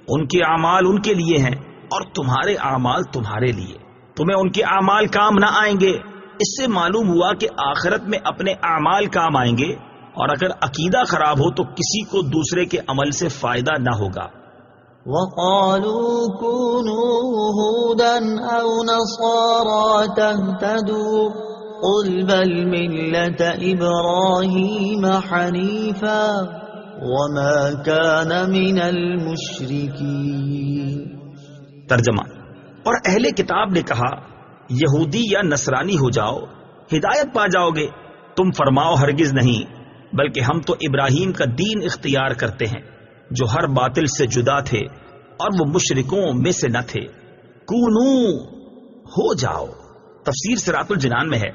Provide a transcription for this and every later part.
ان کے اعمال ان کے لیے ہیں اور تمہارے اعمال تمہارے لیے، تمہیں ان کے اعمال کام نہ آئیں گے۔ اس سے معلوم ہوا کہ آخرت میں اپنے اعمال کام آئیں گے، اور اگر عقیدہ خراب ہو تو کسی کو دوسرے کے عمل سے فائدہ نہ ہوگا۔ وَقَالُوا كُونُوا هُودًا أَوْ نَصَارَىٰ تَهْتَدُوا قُلْ بَلْ مِلَّةَ إِبْرَاهِيمَ حَنِيفًا وَمَا كَانَ مِنَ الْمُشْرِكِينَ۔ ترجمہ: اور اہل کتاب نے کہا یہودی یا نصرانی ہو جاؤ، ہدایت پا جاؤ گے۔ تم فرماؤ ہرگز نہیں، بلکہ ہم تو ابراہیم کا دین اختیار کرتے ہیں جو ہر باطل سے جدا تھے اور وہ مشرکوں میں سے نہ تھے۔ کونو ہو جاؤ، تفسیر صراط الجنان میں ہے۔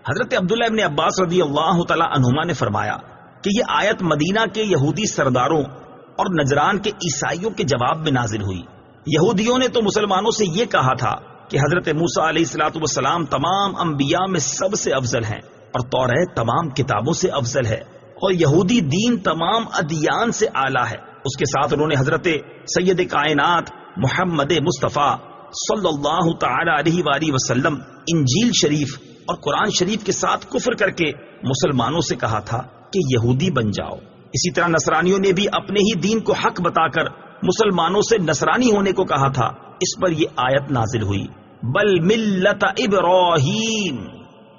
حضرت عبداللہ ابن عباس رضی اللہ تعالی عنہما نے فرمایا کہ یہ آیت مدینہ کے یہودی سرداروں اور نجران کے عیسائیوں کے جواب میں نازل ہوئی۔ یہودیوں نے تو مسلمانوں سے یہ کہا تھا کہ حضرت موسیٰ علیہ الصلوۃ والسلام تمام انبیاء میں سب سے افضل ہیں اور توریت تمام کتابوں سے افضل ہے، اور یہودی دین تمام ادیان سے اعلیٰ ہے۔ اس کے ساتھ انہوں نے حضرت سید کائنات محمد مصطفیٰ صلی اللہ تعالی علیہ وآلہ وسلم، انجیل شریف اور قرآن شریف کے ساتھ کفر کر کے مسلمانوں سے کہا تھا کہ یہودی بن جاؤ۔ اسی طرح نصرانیوں نے بھی اپنے ہی دین کو حق بتا کر مسلمانوں سے نصرانی ہونے کو کہا تھا۔ اس پر یہ آیت نازل ہوئی، بل ملت ابراہیم،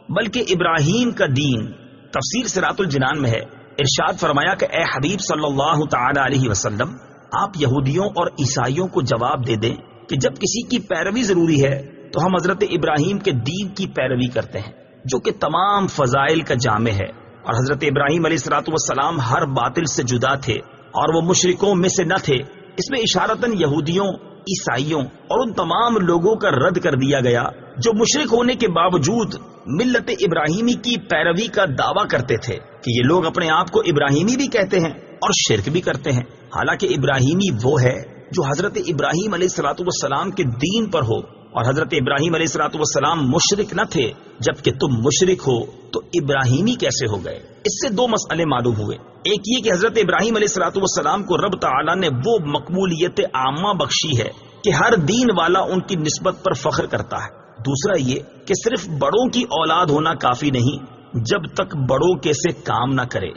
بلکہ ابراہیم کا دین۔ تفسیر صراط الجنان میں ہے، ارشاد فرمایا کہ اے حبیب صلی اللہ تعالی علیہ وسلم، آپ یہودیوں اور عیسائیوں کو جواب دے دیں کہ جب کسی کی پیروی ضروری ہے تو ہم حضرت ابراہیم کے دین کی پیروی کرتے ہیں جو کہ تمام فضائل کا جامع ہے، اور حضرت ابراہیم علیہ الصلوۃ والسلام ہر باطل سے جدا تھے اور وہ مشرکوں میں سے نہ تھے۔ اس میں اشارتاً یہودیوں، عیسائیوں اور ان تمام لوگوں کا رد کر دیا گیا جو مشرک ہونے کے باوجود ملت ابراہیمی کی پیروی کا دعویٰ کرتے تھے کہ یہ لوگ اپنے آپ کو ابراہیمی بھی کہتے ہیں اور شرک بھی کرتے ہیں، حالانکہ ابراہیمی وہ ہے جو حضرت ابراہیم علیہ الصلوۃ والسلام کے دین پر ہو، اور حضرت ابراہیم علیہ الصلوۃ والسلام مشرک نہ تھے۔ جبکہ تم مشرک ہو تو ابراہیمی کیسے ہو گئے؟ اس سے دو مسئلے معلوم ہوئے۔ ایک یہ کہ حضرت ابراہیم علیہ الصلوۃ والسلام کو رب تعالی نے وہ مقبولیت عامہ بخشی ہے کہ ہر دین والا ان کی نسبت پر فخر کرتا ہے۔ دوسرا یہ کہ صرف بڑوں کی اولاد ہونا کافی نہیں جب تک بڑوں کے سے کام نہ کرے۔